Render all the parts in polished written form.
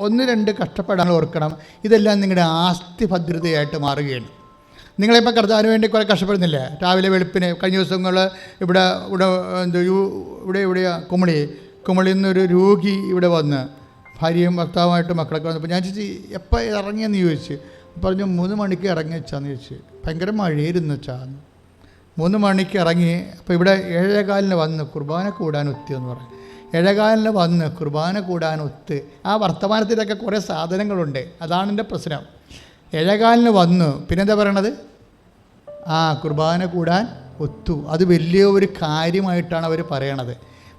1-2 കഷ്ടപ്പാടുകൾ ഓർക്കണം. ഇതെല്ലാം നിങ്ങളുടെ ആസ്തി ഭദ്രതയായിട്ട് മാറുകയാണ്. നിങ്ങളിപ്പോൾ കർത്താവിന് വേണ്ടി കുറേ കഷ്ടപ്പെടുന്നില്ലേ? രാവിലെ വെളുപ്പിന് കഴിഞ്ഞ ദിവസങ്ങൾ ഇവിടെ കുമളിയിൽ നിന്നൊരു രോഗി ഇവിടെ വന്ന് ഭാര്യയും ഭർത്താവുമായിട്ട് മക്കളൊക്കെ വന്നപ്പോൾ ഞാൻ ചോദിച്ചു എപ്പോൾ ഇറങ്ങിയെന്ന് ചോദിച്ചു. പറഞ്ഞു 3 മണിക്ക് ഇറങ്ങി വെച്ചാന്ന് ചോദിച്ചു. ഭയങ്കര മഴയായിരുന്നു വെച്ചാന്ന്. 3 മണിക്ക് ഇറങ്ങി. അപ്പോൾ ഇവിടെ 7:15 വന്ന് കുർബാന കൂടാൻ ഒത്തിയെന്ന് പറഞ്ഞു. 7:15 വന്ന് കുർബാന കൂടാൻ ഒത്ത്. ആ വർത്തമാനത്തിലൊക്കെ കുറേ സാധനങ്ങളുണ്ട്. അതാണ് എൻ്റെ പ്രശ്നം. 7:15 വന്നു. പിന്നെന്താ പറയണത്? കുർബാന കൂടാൻ ഒത്തു. അത് വലിയ ഒരു കാര്യമായിട്ടാണ് അവർ പറയണത്.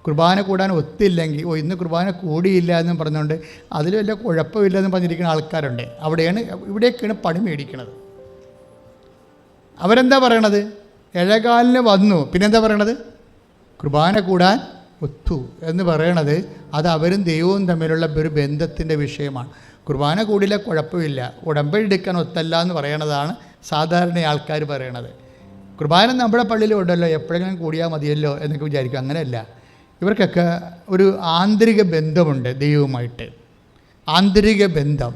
കുർബാന കൂടാൻ ഒത്തില്ലെങ്കിൽ ഇന്ന് കുർബാന കൂടിയില്ല എന്നും പറഞ്ഞുകൊണ്ട് അതിൽ വല്ല കുഴപ്പമില്ലെന്ന് പറഞ്ഞിരിക്കുന്ന ആൾക്കാരുണ്ട്. ഇവിടേക്കാണ് പണി മേടിക്കണത്. അവരെന്താ പറയണത്? 7:15 വന്നു. പിന്നെന്താ പറയണത്? കുർബാന കൂടാൻ ഒത്തു എന്ന് പറയണത് അത് അവരും ദൈവവും തമ്മിലുള്ള ഒരു ബന്ധത്തിൻ്റെ വിഷയമാണ്. കുർബാന കൂടില്ല, കുഴപ്പമില്ല, ഉടമ്പടി എടുക്കാൻ ഒത്തല്ല എന്ന് പറയണതാണ് സാധാരണ ആൾക്കാർ പറയണത്. കുർബാന നമ്മുടെ പള്ളിയിലും ഉണ്ടല്ലോ, എപ്പോഴെങ്കിലും കൂടിയാൽ മതിയല്ലോ എന്നൊക്കെ വിചാരിക്കും. അങ്ങനെയല്ല. ഇവർക്കൊക്കെ ഒരു ആന്തരിക ബന്ധമുണ്ട് ദൈവവുമായിട്ട്. ആന്തരിക ബന്ധം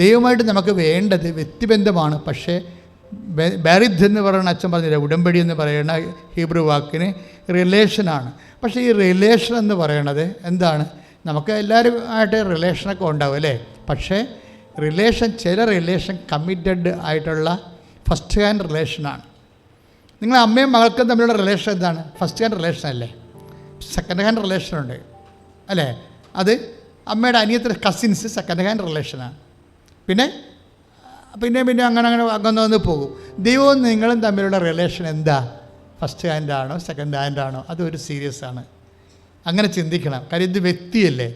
ദൈവമായിട്ട് നമുക്ക് വേണ്ടത് വ്യക്തിബന്ധമാണ്. പക്ഷേ ബെറിദ് എന്ന് പറയുന്ന അച്ഛൻ പറഞ്ഞില്ല, ഉടമ്പടി എന്ന് പറയുന്ന ഹീബ്രു വാക്കിന് റിലേഷനാണ്. പക്ഷേ ഈ റിലേഷൻ എന്ന് പറയണത് എന്താണ്? നമുക്ക് എല്ലാവരും ആയിട്ട് റിലേഷനൊക്കെ ഉണ്ടാവും അല്ലേ? പക്ഷേ ചില റിലേഷൻ കമ്മിറ്റഡ് ആയിട്ടുള്ള ഫസ്റ്റ് ഹാൻഡ് റിലേഷനാണ്. നിങ്ങൾ അമ്മയും മകൾക്കും തമ്മിലുള്ള റിലേഷൻ എന്താണ്? ഫസ്റ്റ് ഹാൻഡ് റിലേഷൻ അല്ലേ? സെക്കൻഡ് ഹാൻഡ് റിലേഷനുണ്ട് അല്ലേ? അത് അമ്മയുടെ അനിയത്തിൻ്റെ കസിൻസ് സെക്കൻഡ് ഹാൻഡ് റിലേഷനാണ്. പിന്നെ അങ്ങനെ വന്ന് പോകും. ദൈവവും നിങ്ങളും തമ്മിലുള്ള റിലേഷൻ എന്താ? ഫസ്റ്റ് ഹാൻഡാണോ സെക്കൻഡ് ഹാൻഡാണോ? അതൊരു സീരിയസ് ആണ്. അങ്ങനെ ചിന്തിക്കണം. കാര്യം ഇത് വ്യക്തിയല്ലേ,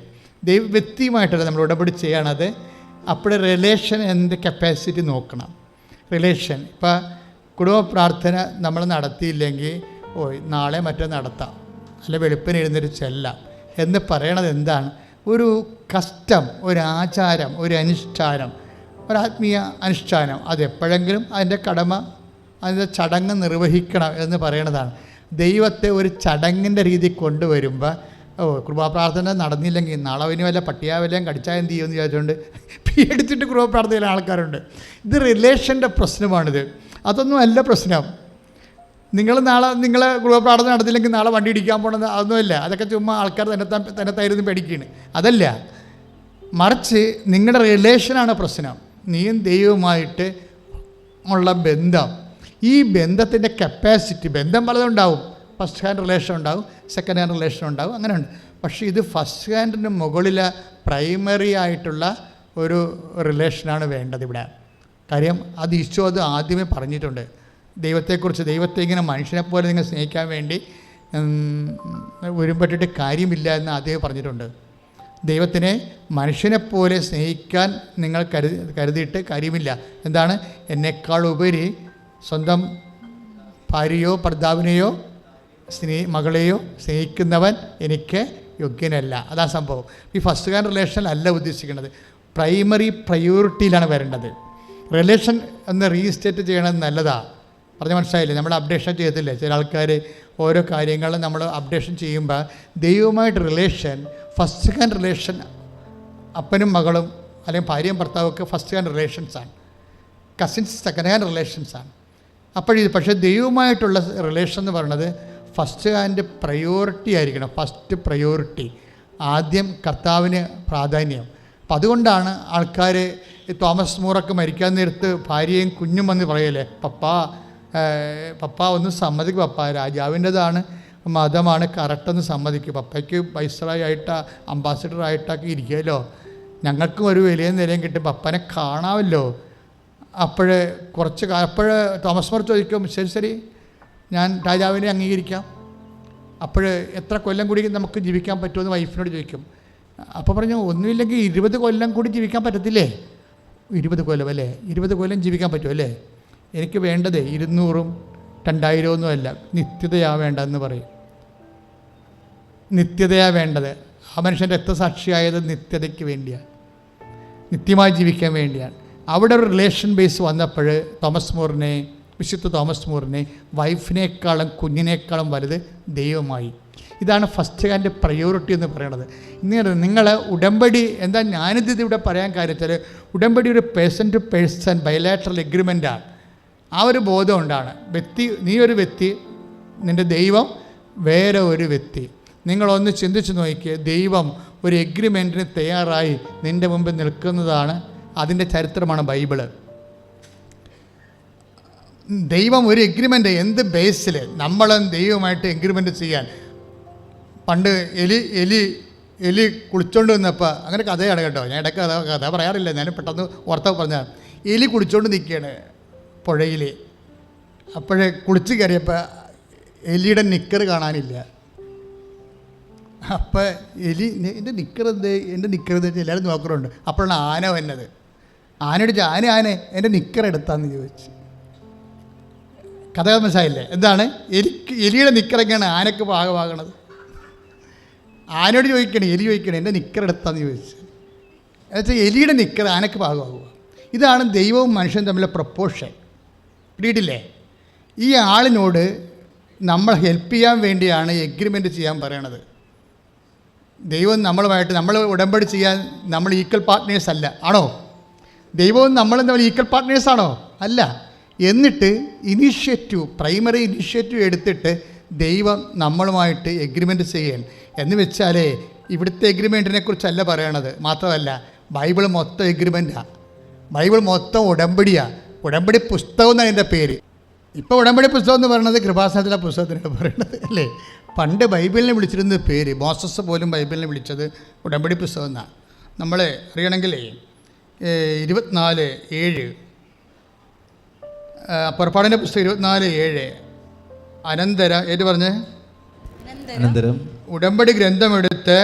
വ്യക്തിയുമായിട്ടല്ലേ നമ്മൾ ഉടമ്പടി ചെയ്യണത്. അപ്പോൾ റിലേഷൻ എന്ത് കപ്പാസിറ്റി നോക്കണം. റിലേഷൻ ഇപ്പോൾ കുടുംബ പ്രാർത്ഥന നമ്മൾ നടത്തിയില്ലെങ്കിൽ നാളെ മറ്റോ നടത്താം, അല്ല വെളുപ്പിന് എഴുന്നേറ്റ് ചെല്ലാം എന്ന് പറയണത് എന്താണ്? ഒരു കസ്റ്റം, ഒരു ആചാരം, ഒരു അനുഷ്ഠാനം, ഒരാത്മീയ അനുഷ്ഠാനം. അതെപ്പോഴെങ്കിലും അതിൻ്റെ കടമ, അതിൻ്റെ ചടങ്ങ് നിർവഹിക്കണം എന്ന് പറയണതാണ്. ദൈവത്തെ ഒരു ചടങ്ങിൻ്റെ രീതി കൊണ്ടുവരുമ്പോൾ കൃപാപ്രാർത്ഥന നടന്നില്ലെങ്കിൽ നാളെ ഇനി വല്ല പട്ടിയാവല്ലയും കടിച്ചാൽ എന്ത് ചെയ്യുമെന്ന് വിചാരിച്ചുകൊണ്ട് പേടിച്ചിട്ട് കൃപാപ്രാർത്ഥനയിലെ ആൾക്കാരുണ്ട്. ഇത് റിലേഷൻ്റെ പ്രശ്നമാണിത്. അതൊന്നും അല്ല പ്രശ്നം. നിങ്ങൾ ഗൃഹപ്രാർത്ഥന നടത്തില്ലെങ്കിൽ നാളെ വണ്ടി ഇടിക്കാൻ പോകണമെന്ന് അതൊന്നുമല്ല. അതൊക്കെ ചുമ്മാ ആൾക്കാർ തന്നെത്തായിരുന്നു പേടിക്കുകയാണ്. അതല്ല, മറിച്ച് നിങ്ങളുടെ റിലേഷനാണ് പ്രശ്നം. നീയും ദൈവവുമായിട്ട് ഉള്ള ബന്ധം, ഈ ബന്ധത്തിൻ്റെ കപ്പാസിറ്റി. ബന്ധം പലതും ഉണ്ടാവും. ഫസ്റ്റ് ഹാൻഡ് റിലേഷൻ ഉണ്ടാവും, സെക്കൻഡ് ഹാൻഡ് റിലേഷൻ ഉണ്ടാവും, അങ്ങനെയുണ്ട്. പക്ഷേ ഇത് ഫസ്റ്റ് ഹാൻഡിന് മുകളിലെ പ്രൈമറി ആയിട്ടുള്ള ഒരു റിലേഷനാണ് വേണ്ടത് ഇവിടെ. കാര്യം അത് ഈശോ അത് ആദ്യമേ പറഞ്ഞിട്ടുണ്ട്. ദൈവത്തെക്കുറിച്ച്, ദൈവത്തെ ഇങ്ങനെ മനുഷ്യനെപ്പോലെ നിങ്ങൾ സ്നേഹിക്കാൻ വേണ്ടി ഒരുമ്പെട്ടിട്ട് കാര്യമില്ല എന്ന് ആദ്യമേ പറഞ്ഞിട്ടുണ്ട്. ദൈവത്തിനെ മനുഷ്യനെപ്പോലെ സ്നേഹിക്കാൻ നിങ്ങൾ കരുതിയിട്ട് കാര്യമില്ല. എന്താണ്? എന്നെക്കാളുപരി സ്വന്തം ഭാര്യയോ ഭർത്താവിനെയോ മകളെയോ സ്നേഹിക്കുന്നവൻ എനിക്ക് യോഗ്യനല്ല. അതാ സംഭവം. ഈ ഫസ്റ്റ് ഹാൻഡ് റിലേഷൻ അല്ല ഉദ്ദേശിക്കുന്നത്. പ്രൈമറി പ്രയോറിറ്റിയിലാണ് വരേണ്ടത്. റിലേഷൻ ഒന്ന് റീസ്റ്റേറ്റ് ചെയ്യണത് നല്ലതാണ്. പറഞ്ഞ് മനസ്സിലായില്ലേ? നമ്മൾ അപ്ഡേഷൻ ചെയ്യത്തില്ലേ ചില ആൾക്കാർ? ഓരോ കാര്യങ്ങളും നമ്മൾ അപ്ഡേഷൻ ചെയ്യുമ്പോൾ ദൈവവുമായിട്ട് റിലേഷൻ, ഫസ്റ്റ് ഹാൻഡ് റിലേഷൻ, അപ്പനും മകളും അല്ലെങ്കിൽ ഭാര്യയും ഭർത്താവൊക്കെ ഫസ്റ്റ് ഹാൻഡ് റിലേഷൻസാണ്. കസിൻസ് സെക്കൻഡ് ഹാൻഡ് റിലേഷൻസാണ്. പക്ഷേ ദൈവവുമായിട്ടുള്ള റിലേഷൻ എന്ന് പറയുന്നത് ഫസ്റ്റ് ഹാൻഡ് പ്രയോറിറ്റി ആയിരിക്കണം. ഫസ്റ്റ് പ്രയോറിറ്റി, ആദ്യം കർത്താവിന് പ്രാധാന്യം. അപ്പം അതുകൊണ്ടാണ് ആൾക്കാർ തോമസ് മൂറൊക്കെ മരിക്കാൻ നേരത്ത് ഭാര്യയും കുഞ്ഞും വന്ന് പറയല്ലേ, പപ്പ ഒന്ന് സമ്മതിക്കും, പപ്പ രാജാവിൻ്റെതാണ്, മതമാണ്, കറക്റ്റൊന്ന് സമ്മതിക്കും, പപ്പയ്ക്ക് വൈസ്രായി ആയിട്ടാ അംബാസിഡറായിട്ടൊക്കെ ഇരിക്കുമല്ലോ, ഞങ്ങൾക്കും ഒരു വലിയ നിലയും കിട്ടും, പപ്പനെ കാണാമല്ലോ. അപ്പോഴ് തോമസ് മൂർ ചോദിക്കും, ശരി ഞാൻ രാജാവിനെ അംഗീകരിക്കാം, എത്ര കൊല്ലം കൂടി നമുക്ക് ജീവിക്കാൻ പറ്റുമെന്ന് വൈഫിനോട് ചോദിക്കും. അപ്പോൾ പറഞ്ഞു, ഒന്നുമില്ലെങ്കിൽ 20 കൊല്ലം കൂടി ജീവിക്കാൻ പറ്റത്തില്ലേ? 20 കൊല്ലം അല്ലേ? 20 കൊല്ലം ജീവിക്കാൻ പറ്റുമല്ലേ? എനിക്ക് വേണ്ടത് 200ഉം 2000 അല്ല, നിത്യതയാണ് വേണ്ടതെന്ന് പറയും. നിത്യതയാണ് വേണ്ടത്. ആ മനുഷ്യൻ രക്തസാക്ഷിയായത് നിത്യതയ്ക്ക് വേണ്ടിയാണ്, നിത്യമായി ജീവിക്കാൻ വേണ്ടിയാണ്. അവിടെ ഒരു റിലേഷൻ ബേസ് വന്നപ്പോൾ വിശുദ്ധ തോമസ് മൂറിനെ വൈഫിനേക്കാളും കുഞ്ഞിനേക്കാളും വലുത് ദൈവമായി. ഇതാണ് ഫസ്റ്റ് ഹാൻഡ് പ്രയോറിറ്റി എന്ന് പറയുന്നത്. ഇങ്ങനെ നിങ്ങൾ ഉടമ്പടി എന്താ ഞാനിത് ഇവിടെ പറയാൻ കാര്യത്തിൽ, ഉടമ്പടി ഒരു പേഴ്സൺ ടു പേഴ്സൺ ബൈലാറ്ററൽ എഗ്രിമെൻ്റാണ്. ആ ഒരു ബോധം ഉണ്ടാണ്. നീ ഒരു വ്യക്തി, നിൻ്റെ ദൈവം വേറെ ഒരു വ്യക്തി. നിങ്ങളൊന്ന് ചിന്തിച്ച് നോക്കിയേ, ദൈവം ഒരു എഗ്രിമെൻറ്റിന് തയ്യാറായി നിൻ്റെ മുമ്പിൽ നിൽക്കുന്നതാണ്. അതിൻ്റെ ചരിത്രമാണ് ബൈബിള്. ദൈവം ഒരു എഗ്രിമെൻ്റ് എന്ത് ബേസിൽ നമ്മളും ദൈവമായിട്ട് എഗ്രിമെൻ്റ് ചെയ്യാൻ. പണ്ട് എലി കുളിച്ചോണ്ട് വന്നപ്പോൾ, അങ്ങനെ കഥയാണ് കേട്ടോ, ഞാൻ ഇടയ്ക്ക് കഥ പറയാറില്ല, ഞാൻ പെട്ടെന്ന് ഓർത്ത പറഞ്ഞാൽ, എലി കുളിച്ചോണ്ട് നിൽക്കുകയാണ് പുഴയിൽ. അപ്പോഴേ കുളിച്ച് കയറിയപ്പോൾ എലിയുടെ നിക്കർ കാണാനില്ല. അപ്പോൾ എൻ്റെ നിക്കറെന്ത് എല്ലാവരും നോക്കറുണ്ട്. അപ്പോഴാണ് ആന വന്നത്. ആനയോട് ആന എൻ്റെ നിക്കർ എടുത്താന്ന് ചോദിച്ചു. കഥ മനസ്സിലായില്ലേ? എന്താണ് എലിയുടെ നിക്കറൊക്കെയാണ് ആനക്ക് പാകമാകണത്. ആനയോട് എലി ചോദിക്കണേ എൻ്റെ നിക്കർ എടുത്താന്ന് ചോദിച്ചു. എന്നുവെച്ചാൽ എലിയുടെ നിക്കർ ആനക്ക് പാകമാകുക. ഇതാണ് ദൈവവും മനുഷ്യനും തമ്മിലുള്ള പ്രപ്പോഷൻ. പിടിയിട്ടില്ലേ? ഈ ആളിനോട് നമ്മൾ ഹെൽപ്പ് ചെയ്യാൻ വേണ്ടിയാണ് എഗ്രിമെൻ്റ് ചെയ്യാൻ പറയണത്. ദൈവം നമ്മളുമായിട്ട് നമ്മൾ ഉടമ്പടി ചെയ്യാൻ നമ്മൾ ഈക്വൽ പാർട്ട്നേഴ്സ് അല്ല. ആണോ? ദൈവവും നമ്മളും തമ്മിൽ ഈക്വൽ പാർട്ട്നേഴ്സാണോ? അല്ല. എന്നിട്ട് പ്രൈമറി ഇനിഷ്യേറ്റീവ് എടുത്തിട്ട് ദൈവം നമ്മളുമായിട്ട് എഗ്രിമെൻ്റ് ചെയ്യാൻ എന്ന് വെച്ചാലേ ഇവിടുത്തെ എഗ്രിമെൻറ്റിനെ കുറിച്ചല്ല പറയണത്. മാത്രമല്ല ബൈബിൾ മൊത്തം എഗ്രിമെൻറ്റാണ്. ബൈബിൾ മൊത്തം ഉടമ്പടിയാണ്. ഉടമ്പടി പുസ്തകം എന്നാണ് എൻ്റെ പേര്. ഇപ്പോൾ ഉടമ്പടി പുസ്തകം എന്ന് പറയുന്നത് കൃപാസനത്തിലെ പുസ്തകത്തിനാണ് പറയുന്നത്, അല്ലേ? പണ്ട് ബൈബിളിനെ വിളിച്ചിരുന്ന പേര്, മോസസ് പോലും ബൈബിളിനെ വിളിച്ചത് ഉടമ്പടി പുസ്തകം എന്നാണ്. നമ്മൾ അറിയണമെങ്കിൽ 24:7 പുറപ്പാടിൻ്റെ പുസ്തകം 24:7 അനന്തരം ഉടമ്പടി ഗ്രന്ഥമെടുത്ത്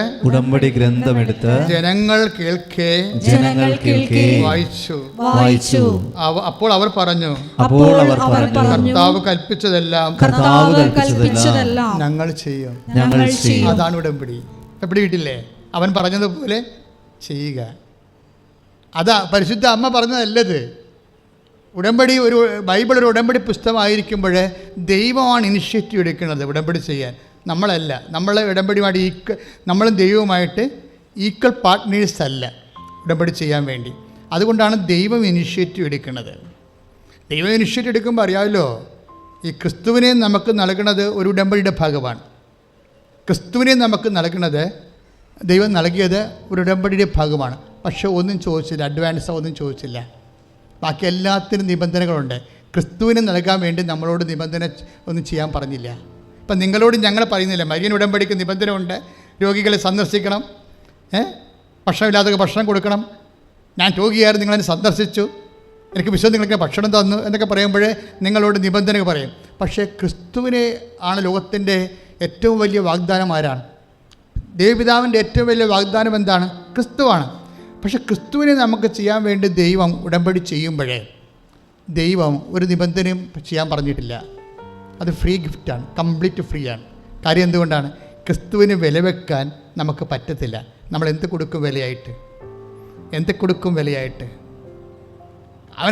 ജനങ്ങൾ കേൾക്കെ വായിച്ചു. അപ്പോൾ അവർ പറഞ്ഞു, കർത്താവ് കൽപ്പിച്ചതെല്ലാം ഞങ്ങൾ ചെയ്യും. അതാണ് ഉടമ്പടി. എപ്പിടി കിട്ടില്ലേ? അവൻ പറഞ്ഞതുപോലെ ചെയ്യുക. അതാ പരിശുദ്ധ അമ്മ പറഞ്ഞതല്ലത്. ഉടമ്പടി ബൈബിൾ ഒരു ഉടമ്പടി പുസ്തകമായിരിക്കുമ്പോൾ ദൈവമാണ് ഇനിഷ്യേറ്റീവ് എടുക്കുന്നത് ഉടമ്പടി ചെയ്യാൻ, നമ്മളല്ല. നമ്മളെ ഉടമ്പടിയുമായിട്ട് നമ്മളും ദൈവവുമായിട്ട് ഈക്വൽ പാർട്ട്നേഴ്സ് അല്ല ഉടമ്പടി ചെയ്യാൻ വേണ്ടി. അതുകൊണ്ടാണ് ദൈവം ഇനിഷ്യേറ്റീവ് എടുക്കുന്നത്. ദൈവം ഇനിഷ്യേറ്റീവ് എടുക്കുമ്പോൾ അറിയാമല്ലോ, ഈ ക്രിസ്തുവിനെ നമുക്ക് നൽകുന്നത് ഒരു ഉടമ്പടിയുടെ ഭാഗമാണ്. ക്രിസ്തുവിനെ നമുക്ക് നൽകുന്നത് ദൈവം നൽകിയത് ഒരു ഉടമ്പടിയുടെ ഭാഗമാണ്. പക്ഷേ ഒന്നും ചോദിച്ചില്ല, അഡ്വാൻസോ ഒന്നും ചോദിച്ചില്ല. ബാക്കി എല്ലാത്തിനും നിബന്ധനകളുണ്ട്. ക്രിസ്തുവിനെ നൽകാൻ വേണ്ടി നമ്മളോട് നിബന്ധന ഒന്നും ചെയ്യാൻ പറഞ്ഞില്ല. ഇപ്പം നിങ്ങളോട് ഞങ്ങൾ പറയുന്നില്ല, മരിയൻ ഉടമ്പടിക്ക് നിബന്ധന ഉണ്ട്. രോഗികളെ സന്ദർശിക്കണം, ഭക്ഷണമില്ലാതെ ഭക്ഷണം കൊടുക്കണം. ഞാൻ രോഗിയായിരുന്നു, നിങ്ങളെന്നെ സന്ദർശിച്ചു, എനിക്ക് വിശ്വം നിങ്ങൾക്ക് ഭക്ഷണം തന്നു എന്നൊക്കെ പറയുമ്പോഴേ നിങ്ങളോട് നിബന്ധന പറയും. പക്ഷേ ക്രിസ്തുവിനെ ആണ് ലോകത്തിൻ്റെ ഏറ്റവും വലിയ വാഗ്ദാനം. ആരാണ്? ദൈവപിതാവിൻ്റെ ഏറ്റവും വലിയ വാഗ്ദാനം എന്താണ്? ക്രിസ്തുവാണ്. പക്ഷെ ക്രിസ്തുവിനെ നമുക്ക് ചെയ്യാൻ വേണ്ടി ദൈവം ഉടമ്പടി ചെയ്യുമ്പോഴേ ദൈവം ഒരു നിബന്ധനയും ചെയ്യാൻ പറഞ്ഞിട്ടില്ല. അത് ഫ്രീ ഗിഫ്റ്റാണ്, കംപ്ലീറ്റ് ഫ്രീ ആണ്. കാര്യം എന്തുകൊണ്ടാണ്? ക്രിസ്തുവിന് വില വെക്കാൻ നമുക്ക് പറ്റത്തില്ല. നമ്മൾ എന്ത് കൊടുക്കും വിലയായിട്ട്?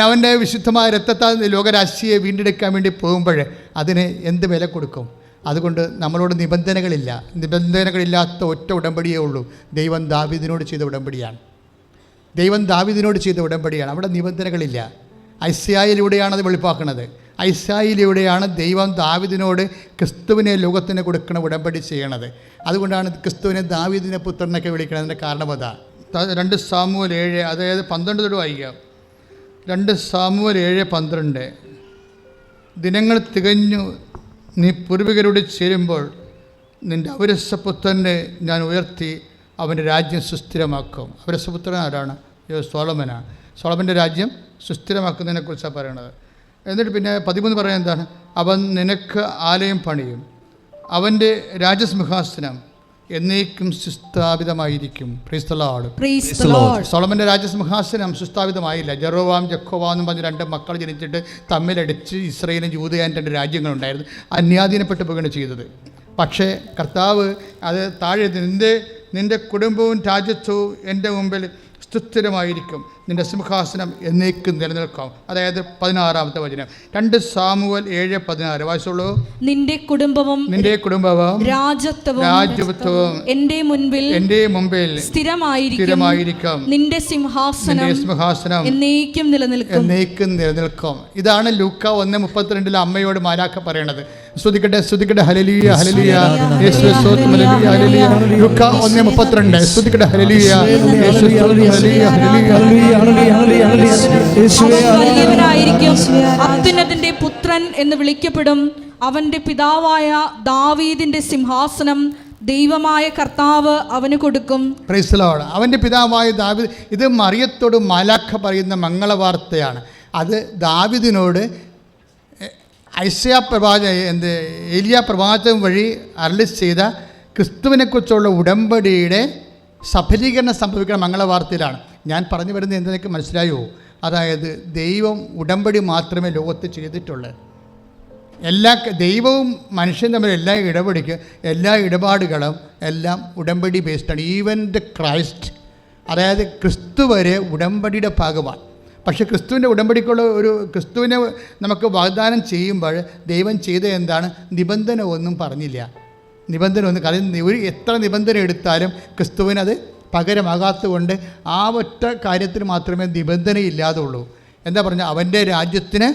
അവൻ്റെ വിശുദ്ധമായ രക്തത്താൽ ലോകരാശിയെ വീണ്ടെടുക്കാൻ വേണ്ടി പോകുമ്പോൾ അതിന് എന്ത് വില കൊടുക്കും? അതുകൊണ്ട് നമ്മളോട് നിബന്ധനകളില്ലാത്ത ഒറ്റ ഉടമ്പടിയേ ഉള്ളൂ. ദൈവം ദാവീദിനോട് ചെയ്ത ഉടമ്പടിയാണ്. അവിടെ നിബന്ധനകളില്ല. ഐസായിലൂടെയാണ് അത് വെളിപ്പാക്കുന്നത്. ഐസായിലൂടെയാണ് ദൈവം ദാവീദിനോട് ക്രിസ്തുവിനെ ലോകത്തിന് കൊടുക്കുന്ന ഉടമ്പടി ചെയ്യണത്. അതുകൊണ്ടാണ് ക്രിസ്തുവിനെ ദാവീദിനെ പുത്രനൊക്കെ വിളിക്കുന്നതിൻ്റെ കാരണം അതാ. 2 സാമുവേൽ 7, അതായത് 12 തൊട്ട് വായിക്കാം. 2 സാമുവേൽ 7:12 ദിനങ്ങൾ തികഞ്ഞു, നീ പൂർവികരോട് ചേരുമ്പോൾ നിൻ്റെ ഔരസപുത്രനെ ഞാൻ ഉയർത്തി അവൻ്റെ രാജ്യം സുസ്ഥിരമാക്കും. ഔരസപുത്രൻ ആരാണ്? സോളമനാണ്. സോളമൻ്റെ രാജ്യം സുസ്ഥിരമാക്കുന്നതിനെക്കുറിച്ചാണ് പറയണത്. എന്നിട്ട് പിന്നെ 13 പറയുന്നത് എന്താണ്? അവൻ നിനക്ക് ആലയം പണിയും, അവൻ്റെ രാജസിംഹാസനം എന്നേക്കും സുസ്ഥാപിതമായിരിക്കും. Praise the Lord. സോളമൻ്റെ രാജസിംഹാസനം സുസ്ഥാപിതമായില്ല. ജെറോവാം ജക്കോവാം എന്നും പറഞ്ഞ് 2 മക്കൾ ജനിച്ചിട്ട് തമ്മിലടിച്ച് ഇസ്രയേലും യൂദയാൻ 2 രാജ്യങ്ങളുണ്ടായിരുന്നു. അന്യാധീനപ്പെട്ടു പോവുകയാണ് ചെയ്തത്. പക്ഷേ കർത്താവ് അത് താഴെ നിൻ്റെ കുടുംബവും രാജ്യത്വവും എൻ്റെ മുമ്പിൽ സുസ്ഥിരമായിരിക്കും, നിൻ്റെ സിംഹാസനം എന്നേക്കും നിലനിൽക്കും. അതായത് 16-ാമത്തെ വചനം 2 സാമുവേൽ 7:16 വായിച്ചോളൂ. നിന്റെ കുടുംബവും രാജത്വവും എൻ്റെ മുൻപിൽ സ്ഥിരമായിരിക്കും, നിന്റെ സിംഹാസനം എന്നേക്കും നിലനിൽക്കും. ഇതാണ് ലൂക്ക 1:32 അമ്മയോട് മാലാഖ പറയണത്. സ്തുതിക്കട്ടെ സ്തുതിക്കട്ടെ, ഹല്ലേലൂയ ഹല്ലേലൂയ, യേശുവേ സ്തോത്രം, ഹല്ലേലൂയ ഹല്ലേലൂയ. ലൂക്ക 1:32 സ്തുതിക്കട്ടെ, ഹല്ലേലൂയ യേശുവേ സ്തോത്രം, ഹല്ലേലൂയ ഹല്ലേലൂയ. അത്യുന്നതന്റെ പുത്രൻ എന്ന് വിളിക്കപ്പെടും. അവന്റെ പിതാവായ ദാവീദിന്റെ സിംഹാസനം ദൈവമായ കർത്താവ് അവന് കൊടുക്കും. Price the Lord. അവന്റെ പിതാവായ ദാവീദ്. ഇത് മറിയത്തോട് മാലാഖ പറയുന്ന മംഗളവാർത്തയാണ്. അത് ദാവീദിനോട് ഏലിയ പ്രവാചകൻ വഴി അരുളി ചെയ്ത ക്രിസ്തുവിനെക്കുറിച്ചുള്ള ഉടമ്പടിയുടെ സഫലീകരണം സംഭവിക്കുന്ന മംഗളവാർത്തയിലാണ്. ഞാൻ പറഞ്ഞു വരുന്നത് എന്തെന്നൊക്കെ മനസ്സിലായോ? അതായത് ദൈവം ഉടമ്പടി മാത്രമേ ലോകത്ത് ചെയ്തിട്ടുള്ളൂ. ദൈവവും മനുഷ്യൻ തമ്മിൽ എല്ലാ ഇടപാടുകളും എല്ലാം ഉടമ്പടി ബേസ്ഡാണ്. ഈവൻ ദ ക്രൈസ്റ്റ്, അതായത് ക്രിസ്തു വരെ ഉടമ്പടിയുടെ ഭാഗമാണ്. പക്ഷേ ക്രിസ്തുവിൻ്റെ ഉടമ്പടിക്കുള്ള ക്രിസ്തുവിനെ നമുക്ക് വാഗ്ദാനം ചെയ്യുമ്പോൾ ദൈവം ചെയ്ത എന്താണ്? നിബന്ധന ഒന്നും പറഞ്ഞില്ല. കാരണം എത്ര നിബന്ധന എടുത്താലും ക്രിസ്തുവിനത് പകരമാകാത്തതുകൊണ്ട് ആ ഒറ്റ കാര്യത്തിന് മാത്രമേ നിബന്ധനയില്ലാതുള്ളൂ. എന്താ പറഞ്ഞാൽ അവൻ്റെ രാജ്യത്തിന്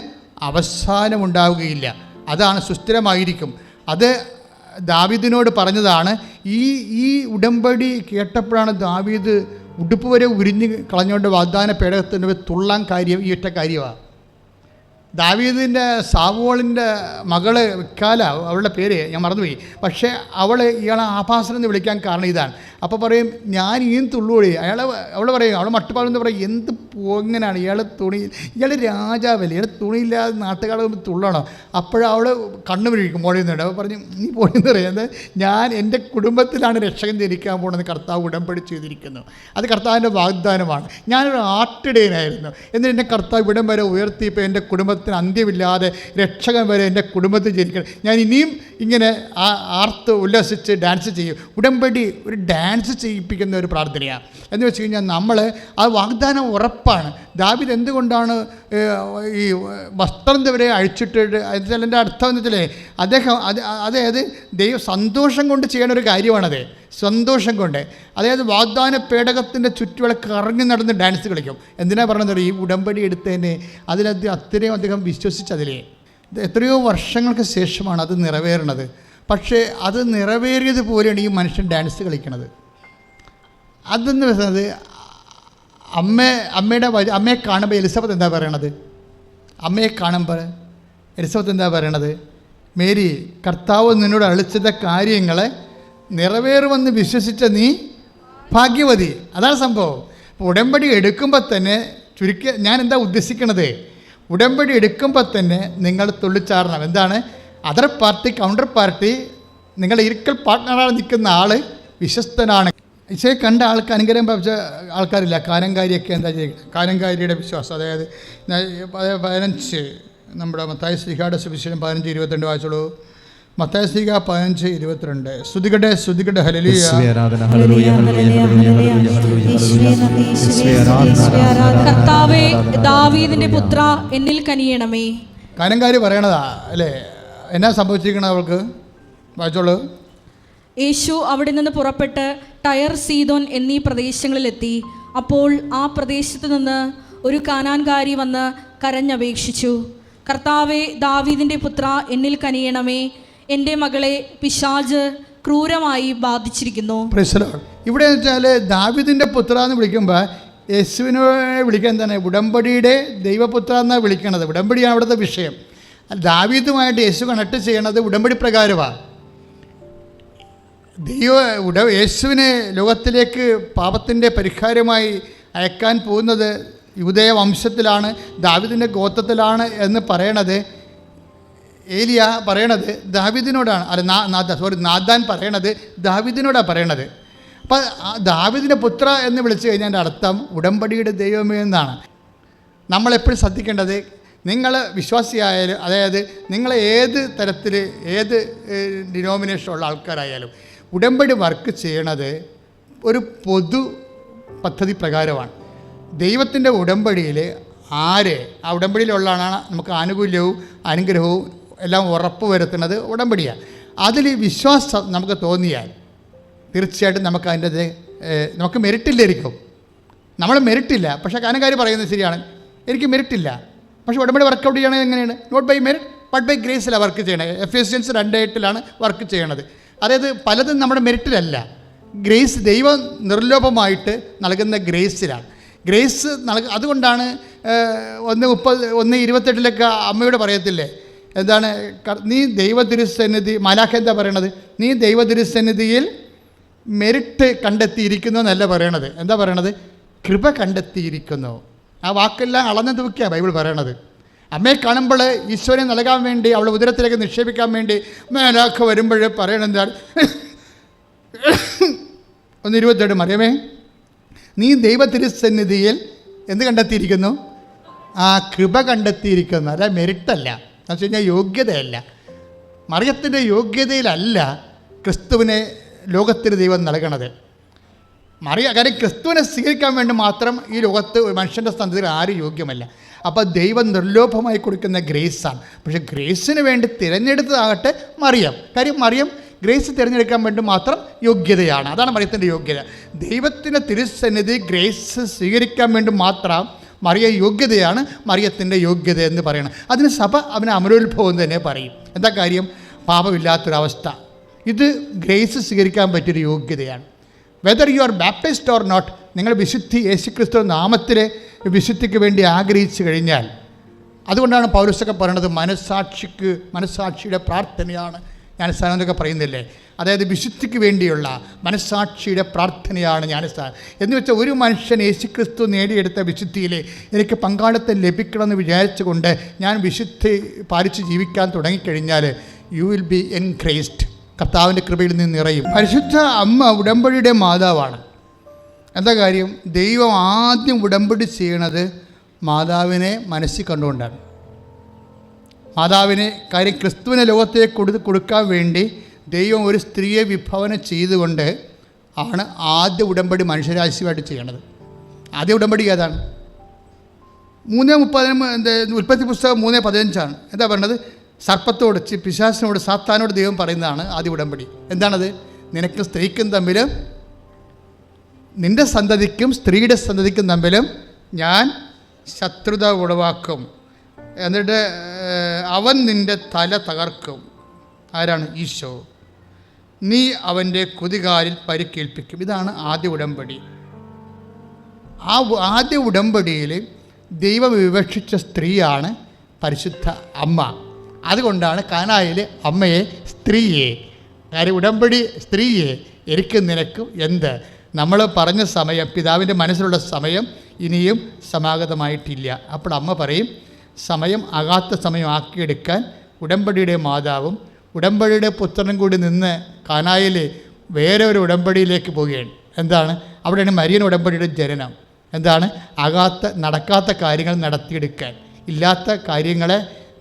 അവസാനമുണ്ടാവുകയില്ല, അതാണ് സുസ്ഥിരമായിരിക്കും. അത് ദാവീദിനോട് പറഞ്ഞതാണ്. ഈ ഉടമ്പടി കേട്ടപ്പോഴാണ് ദാവീദ് ഉടുപ്പ് വരെ ഉരിഞ്ഞ് കളഞ്ഞുകൊണ്ട് വാഗ്ദാന പേടകത്തിൻ്റെ തുള്ളാൻ കാര്യം ഈ ഒറ്റ കാര്യമാണ്. ദാവീദിൻ്റെ സാവോളിൻ്റെ മകള് മിക്കാല, അവളുടെ പേര് ഞാൻ മറന്നുപോയി. പക്ഷേ ഇയാളെ ആഭാസനം എന്ന് വിളിക്കാൻ കാരണം ഇതാണ്. അപ്പോൾ പറയും ഞാൻ ഈ തുള്ളുകൂടി. അവൾ പറയും, അവൾ മട്ടുപാടെന്ന് പറയും, എന്ത് പോങ്ങനാണ് ഇയാൾ രാജാവല്ലേ, ഇയാൾ തുണിയില്ലാതെ നാട്ടുകാരുടെ മുമ്പ് തുള്ളണോ? അപ്പോഴവൾ കണ്ണു പിടിക്കും മോളിന്നുണ്ട്. അപ്പോൾ പറഞ്ഞു നീ പോയെന്ന് പറയുന്നത് ഞാൻ എൻ്റെ കുടുംബത്തിലാണ് രക്ഷകൻ ജനിക്കാൻ പോകുന്നത് കർത്താവ് ഉടമ്പടി ചെയ്തിരിക്കുന്നു. അത് കർത്താവിൻ്റെ വാഗ്ദാനമാണ്. ഞാനൊരു ആട്ടിടയനായിരുന്നു, എന്നിട്ട് എൻ്റെ കർത്താവ് ഇവിടം വരെ ഉയർത്തിയപ്പോൾ എൻ്റെ കുടുംബത്തിന് അന്ത്യമില്ലാതെ രക്ഷകൻ വരെ എൻ്റെ കുടുംബത്തിൽ ജനിക്കണം. ഞാൻ ഇനിയും ഇങ്ങനെ ആർത്ത് ഉല്ലസിച്ച് ഡാൻസ് ചെയ്യും. ഉടമ്പടി ഒരു ഡാൻസ് ചെയ്യിപ്പിക്കുന്ന ഒരു പ്രാർത്ഥനയാണ്. എന്ന് വെച്ച് കഴിഞ്ഞാൽ നമ്മൾ ആ വാഗ്ദാനം ഉറപ്പാണ്. ദാവീദ് എന്തുകൊണ്ടാണ് ഈ വസ്ത്രം വരെ അഴിച്ചിട്ടിട്ട്, അതിൻ്റെ അർത്ഥം എന്ന് വെച്ചാൽ അതായത് ദൈവം സന്തോഷം കൊണ്ട് ചെയ്യണ ഒരു കാര്യമാണത്. സന്തോഷം കൊണ്ട്, അതായത് വാഗ്ദാന പേടകത്തിൻ്റെ ചുറ്റുവള കറങ്ങി നടന്ന് ഡാൻസ് കളിക്കും. എന്തിനാ പറഞ്ഞത്? ഈ ഉടമ്പടി എടുത്തതിനെ അത്രയും അധികം വിശ്വസിച്ചതിലേ എത്രയോ വർഷങ്ങൾക്ക് ശേഷമാണ് അത് നിറവേറണത്. പക്ഷേ അത് നിറവേറിയതുപോലെയാണ് ഈ മനുഷ്യൻ ഡാൻസ് കളിക്കണത്. അതെന്ന് പറയുന്നത് അമ്മയെ കാണുമ്പോൾ എലിസബത്ത് എന്താ പറയണത്? അമ്മയെ കാണുമ്പോൾ എലിസബത്ത് എന്താ പറയണത്? മേരി, കർത്താവ് നിന്നോട് അളിച്ചത കാര്യങ്ങളെ നിറവേറുമെന്ന് വിശ്വസിച്ച നീ ഭാഗ്യവതി. അതാണ് സംഭവം. അപ്പോൾ ഉടമ്പടി എടുക്കുമ്പോൾ തന്നെ ഞാൻ എന്താ ഉദ്ദേശിക്കണത്? ഉടമ്പടി എടുക്കുമ്പോൾ തന്നെ നിങ്ങൾ തുള്ളിച്ചാടണം. എന്താണ്? അതർ പാർട്ടി, കൗണ്ടർ പാർട്ടി, നിങ്ങളുടെ ഇരിക്കൽ പാർട്ട്ണറാണ് നിൽക്കുന്ന ആൾ വിശ്വസ്തനാണ്. ഇച്ചയെ കണ്ട ആൾക്ക് അനുഗ്രഹം പ്രാപിച്ച ആൾക്കാരില്ല. കാനങ്കാരിയൊക്കെ എന്താ ചെയ്യുക? കാനങ്കാരിയുടെ വിശ്വാസം, അതായത് 15 നമ്മുടെ മത്തായി ശ്ലീഹായുടെ സുവിശേഷം 15:22 വായിച്ചോളൂ. മത്തായി ശ്ലീഹ 15:22. സ്തുതിക്കട്ടെ ഹല്ലേലൂയ. കർത്താവേ ദാവീദിന്റെ പുത്ര എന്നിൽ കനിയണമേ. കാനങ്കാരി പറയണതാ അല്ലേ? എന്നാ സംഭവിച്ചിരിക്കണത് അവൾക്ക്? വായിച്ചോളൂ. യേശു അവിടെ നിന്ന് പുറപ്പെട്ട് ടയർ, സീദോൻ എന്നീ പ്രദേശങ്ങളിലെത്തി. അപ്പോൾ ആ പ്രദേശത്ത് നിന്ന് ഒരു കാനാൻകാരി വന്ന് കരഞ്ഞപേക്ഷിച്ചു, കർത്താവേ ദാവീദിന്റെ പുത്ര എന്നിൽ കനിയണമേ, എൻ്റെ മകളെ പിശാച് ക്രൂരമായി ബാധിച്ചിരിക്കുന്നു. ഇവിടെ വെച്ചാൽ ദാവീദിന്റെ പുത്ര എന്ന് വിളിക്കുമ്പോൾ യേശുവിനെ വിളിക്കാൻ തന്നെ ഉടമ്പടിയുടെ ദൈവപുത്ര എന്നാണ് വിളിക്കണത്. ഉടമ്പടിയാണ് അവിടുത്തെ വിഷയം. ദാവീദുമായിട്ട് യേശു കണക്ട് ചെയ്യണത് ഉടമ്പടി പ്രകാരമാണ്. യേശുവിനെ ലോകത്തിലേക്ക് പാപത്തിൻ്റെ പരിഹാരമായി അയക്കാൻ പോകുന്നത് യൂദയ വംശത്തിലാണ്, ദാവീദിൻ്റെ ഗോത്രത്തിലാണ് എന്ന് പറയണത് ഏലിയ പറയണത് ദാവീദിനോടാണ്. നാഥാൻ പറയണത് ദാവീദിനോടാണ് പറയണത്. അപ്പം ദാവീദിൻ്റെ പുത്ര എന്ന് വിളിച്ചു കഴിഞ്ഞാൽ അർത്ഥം ഉടമ്പടിയുടെ ദൈവമേ എന്നാണ്. നമ്മളെപ്പോഴും ശ്രദ്ധിക്കേണ്ടത്, നിങ്ങൾ വിശ്വാസിയായാലും, അതായത് നിങ്ങൾ ഏത് തരത്തിൽ ഏത് ഡിനോമിനേഷനുള്ള ആൾക്കാരായാലും ഉടമ്പടി വർക്ക് ചെയ്യണത് ഒരു പൊതു പദ്ധതി പ്രകാരമാണ്. ദൈവത്തിൻ്റെ ഉടമ്പടിയിൽ ആര് ആ ഉടമ്പടിയിലുള്ളതാണ് നമുക്ക് ആനുകൂല്യവും അനുഗ്രഹവും എല്ലാം ഉറപ്പ് വരുത്തുന്നത് ഉടമ്പടിയാണ്. അതിൽ വിശ്വാസം നമുക്ക് തോന്നിയാൽ തീർച്ചയായിട്ടും നമുക്ക് അതിൻ്റെ നമുക്ക് മെറിറ്റില്ലായിരിക്കും. നമ്മൾ മെറിറ്റില്ല, പക്ഷേ കാനകാരി പറയുന്നത് ശരിയാണ്, എനിക്ക് മെറിറ്റില്ല. പക്ഷേ ഉടമ്പടി വർക്കൗട്ട് ചെയ്യണത് എങ്ങനെയാണ്? Not by merit but by ഗ്രേസിലാണ് വർക്ക് ചെയ്യണത്. എഫേസ്യൻസ് 2:8 വർക്ക് ചെയ്യണത്. അതായത് പലതും നമ്മുടെ മെറിറ്റിലല്ല, ഗ്രേസ് ദൈവം നിർലോഭമായിട്ട് നൽകുന്ന ഗ്രേസിലാണ്. ഗ്രേസ് അതുകൊണ്ടാണ് 1:28 അമ്മയോട് പറയത്തില്ലേ, എന്താണ്, നീ ദൈവതിരുസന്നിധി, മാലാഖ എന്താ പറയണത്? നീ ദൈവതിരുസന്നിധിയിൽ മെറിറ്റ് കണ്ടെത്തിയിരിക്കുന്നു എന്നല്ല പറയണത്. എന്താ പറയണത്? കൃപ കണ്ടെത്തിയിരിക്കുന്നു. ആ വാക്കെല്ലാം അളന്ന് തൂക്കിയാണ് ബൈബിൾ പറയണത്. അമ്മയെ കാണുമ്പോൾ ഈശ്വരനെ നൽകാൻ വേണ്ടി, അവളെ ഉദരത്തിലേക്ക് നിക്ഷേപിക്കാൻ വേണ്ടി മാലാഖ വരുമ്പോൾ പറയണെന്താണ്? 1:27 മറിയമേ, നീ ദൈവതിരുസന്നിധിയിൽ എന്ത് കണ്ടെത്തിയിരിക്കുന്നു? ആ കൃപ കണ്ടെത്തിയിരിക്കുന്നു. അല്ല മെറിറ്റല്ല, എന്ന് വെച്ച് കഴിഞ്ഞാൽ യോഗ്യതയല്ല. മറിയത്തിൻ്റെ യോഗ്യതയിലല്ല ക്രിസ്തുവിനെ ലോകത്തിന് ദൈവം നൽകണത്. കാര്യം ക്രിസ്തുവിനെ സ്വീകരിക്കാൻ വേണ്ടി മാത്രം ഈ ലോകത്ത് മനുഷ്യൻ്റെ സന്തതിയിൽ ആരും യോഗ്യമല്ല. അപ്പോൾ ദൈവം നിർലോഭമായി കൊടുക്കുന്ന ഗ്രേസാണ്. പക്ഷേ ഗ്രേസിന് വേണ്ടി തിരഞ്ഞെടുത്തതാകട്ടെ മറിയം. കാര്യം മറിയം ഗ്രേസ് തിരഞ്ഞെടുക്കാൻ വേണ്ടി മാത്രം യോഗ്യതയാണ്. അതാണ് മറിയത്തിൻ്റെ യോഗ്യത. ദൈവത്തിൻ്റെ തിരുസന്നിധി ഗ്രേസ് സ്വീകരിക്കാൻ വേണ്ടി മാത്രം മറിയ യോഗ്യതയാണ് മറിയത്തിൻ്റെ യോഗ്യത എന്ന് പറയണം. അതിന് സഭ അവന് അമരോത്ഭവം തന്നെ പറയും. എന്താ കാര്യം? പാപമില്ലാത്തൊരവസ്ഥ. ഇത് ഗ്രേസ് സ്വീകരിക്കാൻ പറ്റിയൊരു യോഗ്യതയാണ്. Whether you are baptised or not, നിങ്ങൾ വിശുദ്ധി യേശുക്രിസ്തു നാമത്തിലെ വിശുദ്ധിക്ക് വേണ്ടി ആഗ്രഹിച്ചു കഴിഞ്ഞാൽ, അതുകൊണ്ടാണ് പൗലോസൊക്കെ പറയണത് മനസ്സാക്ഷിയുടെ പ്രാർത്ഥനയാണ് ജ്ഞാനസ്നാനം എന്നൊക്കെ പറയുന്നില്ലേ. അതായത് വിശുദ്ധിക്ക് വേണ്ടിയുള്ള മനസ്സാക്ഷിയുടെ പ്രാർത്ഥനയാണ് ജ്ഞാനസ്നാനം എന്ന് വെച്ചാൽ, ഒരു മനുഷ്യൻ യേശുക്രിസ്തു നേടിയെടുത്ത വിശുദ്ധിയിൽ എനിക്ക് പങ്കാളിത്തം ലഭിക്കണമെന്ന് വിചാരിച്ചുകൊണ്ട് ഞാൻ വിശുദ്ധി പാലിച്ച് ജീവിക്കാൻ തുടങ്ങിക്കഴിഞ്ഞാൽ യു വിൽ ബി എൻഗ്രേസ്ഡ്. കർത്താവിൻ്റെ കൃപയിൽ നിന്ന് നിറയും. പരിശുദ്ധ അമ്മ ഉടമ്പടിയുടെ മാതാവാണ്. എന്താ കാര്യം? ദൈവം ആദ്യം ഉടമ്പടി ചെയ്യണത് മാതാവിനെ മനസ്സിൽ കണ്ടുകൊണ്ടാണ്. മാതാവിനെ കാര്യം ക്രിസ്തുവിനെ ലോകത്തേക്ക് കൊടുക്കാൻ വേണ്ടി ദൈവം ഒരു സ്ത്രീയെ വിഭാവന ചെയ്തുകൊണ്ട് ആണ് ആദ്യ ഉടമ്പടി മനുഷ്യരാശിയുമായിട്ട് ചെയ്യണത്. ആദ്യ ഉടമ്പടി ഏതാണ്? 3:30 ഉൽപ്പത്തി പുസ്തകം 3:15 എന്താ പറയുന്നത്? സർപ്പത്തോട്, പിശാചിനോട്, സാത്താനോട് ദൈവം പറയുന്നതാണ് ആദ്യ ഉടമ്പടി. എന്താണത്? നിനക്കും സ്ത്രീക്കും തമ്മിലും നിൻ്റെ സന്തതിക്കും സ്ത്രീയുടെ സന്തതിക്കും തമ്മിലും ഞാൻ ശത്രുത ഉളവാക്കും, എന്നിട്ട് അവൻ നിൻ്റെ തല തകർക്കും. ആരാണ്? ഈശോ. നീ അവൻ്റെ കുതികാലിൽ പരിക്കേൽപ്പിക്കും. ഇതാണ് ആദ്യ ഉടമ്പടി. ആ ആദ്യ ഉടമ്പടിയിൽ ദൈവം വിവക്ഷിച്ച സ്ത്രീയാണ് പരിശുദ്ധ അമ്മ. അതുകൊണ്ടാണ് കാനായിൽ അമ്മയെ സ്ത്രീയെ, കാര്യം ഉടമ്പടി സ്ത്രീയെ, എനിക്കും നിനക്കും എന്ത്, നമ്മൾ പറഞ്ഞ സമയം, പിതാവിൻ്റെ മനസ്സിലുള്ള സമയം ഇനിയും സമാഗതമായിട്ടില്ല. അപ്പോൾ അമ്മ പറയും, സമയം ആകാത്ത സമയം ആക്കിയെടുക്കാൻ ഉടമ്പടിയുടെ മാതാവും ഉടമ്പടിയുടെ പുത്രനും കൂടി നിന്ന് കാനായിൽ വേറെ ഒരു ഉടമ്പടിയിലേക്ക് പോവുകയാണ്. എന്താണ്? അവിടെയാണ് മരിയൻ ഉടമ്പടിയുടെ ജനനം. എന്താണ്? നടക്കാത്ത കാര്യങ്ങൾ നടത്തിയെടുക്കാൻ, ഇല്ലാത്ത കാര്യങ്ങളെ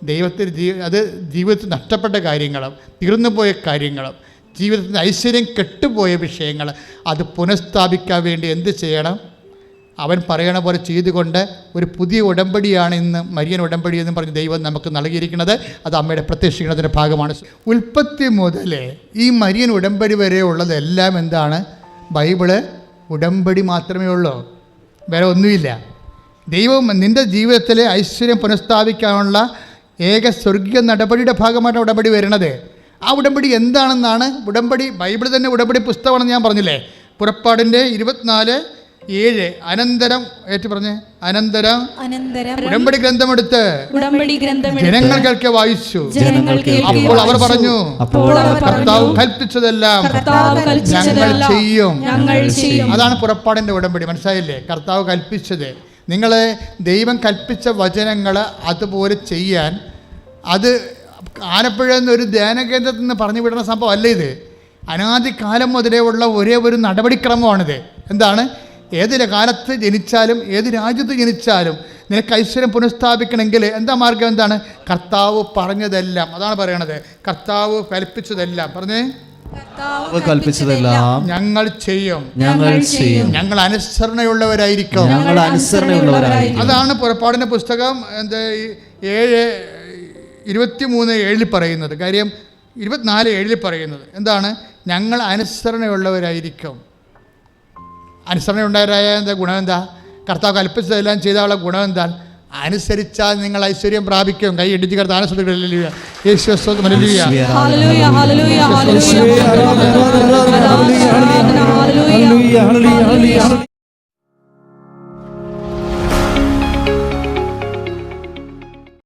ദൈവത്തിന് അത് ജീവിതത്തിൽ നഷ്ടപ്പെട്ട കാര്യങ്ങളും തീർന്നുപോയ കാര്യങ്ങളും ജീവിതത്തിൽ ഐശ്വര്യം കെട്ടുപോയ വിഷയങ്ങൾ അത് പുനഃസ്ഥാപിക്കാൻ വേണ്ടി എന്ത് ചെയ്യണം? അവൻ പറയണ പോലെ ചെയ്തുകൊണ്ട് ഒരു പുതിയ ഉടമ്പടിയാണ് ഇന്ന് മരിയൻ ഉടമ്പടി എന്ന് പറഞ്ഞ് ദൈവം നമുക്ക് നൽകിയിരിക്കുന്നത്. അത് അമ്മയുടെ പ്രത്യക്ഷീകരണത്തിൻ്റെ ഭാഗമാണ്. ഉൽപ്പത്തി മുതൽ ഈ മരിയൻ ഉടമ്പടി വരെ ഉള്ളതെല്ലാം എന്താണ്? ബൈബിള് ഉടമ്പടി മാത്രമേ ഉള്ളൂ, വേറെ ഒന്നുമില്ല. ദൈവം നിൻ്റെ ജീവിതത്തിലെ ഐശ്വര്യം പുനഃസ്ഥാപിക്കാനുള്ള ഏക സ്വർഗീയ നടപടിയുടെ ഭാഗമായിട്ടാണ് ഉടമ്പടി വരുന്നത്. ആ ഉടമ്പടി എന്താണെന്നാണ് ഉടമ്പടി, ബൈബിൾ തന്നെ ഉടമ്പടി പുസ്തകമാണെന്ന് ഞാൻ പറഞ്ഞില്ലേ. പുറപ്പാടിൻ്റെ 24:7 അനന്തരം പറഞ്ഞേ, അനന്തരം ഉടമ്പടി ഗ്രന്ഥമെടുത്ത് ജനങ്ങൾ കേൾക്കെ വായിച്ചു. അപ്പോൾ അവർ പറഞ്ഞു, കർത്താവ് കൽപ്പിച്ചതെല്ലാം ഞങ്ങൾ ചെയ്യും. അതാണ് പുറപ്പാടിൻ്റെ ഉടമ്പടി. മനസ്സിലായില്ലേ? കർത്താവ് കൽപ്പിച്ചത്, നിങ്ങളെ ദൈവം കൽപ്പിച്ച വചനങ്ങൾ അതുപോലെ ചെയ്യാൻ, അത് ആലപ്പുഴ എന്നൊരു ധ്യാന കേന്ദ്രത്തിൽ നിന്ന് പറഞ്ഞു വിടുന്ന സംഭവം അല്ല ഇത്. അനാദികാലം മുതലേ ഉള്ള ഒരേ ഒരു നടപടിക്രമമാണിത്. എന്താണ്? ഏത് കാലത്ത് ജനിച്ചാലും ഏത് രാജ്യത്ത് ജനിച്ചാലും നിനക്ക് ഐശ്വര്യം പുനഃസ്ഥാപിക്കണമെങ്കിൽ എന്താ മാർഗം? എന്താണ്? കർത്താവ് പറഞ്ഞതെല്ലാം, അതാണ് പറയണത്. കർത്താവ് കൽപ്പിച്ചതെല്ലാം പറഞ്ഞേ, കർത്താവ് കൽപ്പിച്ചതെല്ലാം ഞങ്ങൾ ചെയ്യും. ഞങ്ങൾ ചെയ്യും. ഞങ്ങൾ അനുസരണയുള്ളവരായിരിക്കും. ഞങ്ങൾ അനുസരണയുള്ളവരായിരിക്കും. അതാണ് പുറപ്പാടിൻ്റെ പുസ്തകം 7:23 പറയുന്നത്. കാര്യം 24:7 പറയുന്നത് എന്താണ്? ഞങ്ങൾ അനുസരണയുള്ളവരായിരിക്കും. അനുസരണയുള്ളവരായ എന്താ ഗുണം? എന്താ? കർത്താവ് കൽപ്പിച്ചതെല്ലാം ചെയ്താലുള്ള ഗുണം എന്താ? അനുസരിച്ചാൽ നിങ്ങൾ ഐശ്വര്യം പ്രാപിക്കും. കൈ ഇടിച്ച് കർത്താവ് അനുസരിക്കുക. യേശുവേ സ്തോത്രം. ഹല്ലേലൂയ. Hallelujah hallelujah hallelujah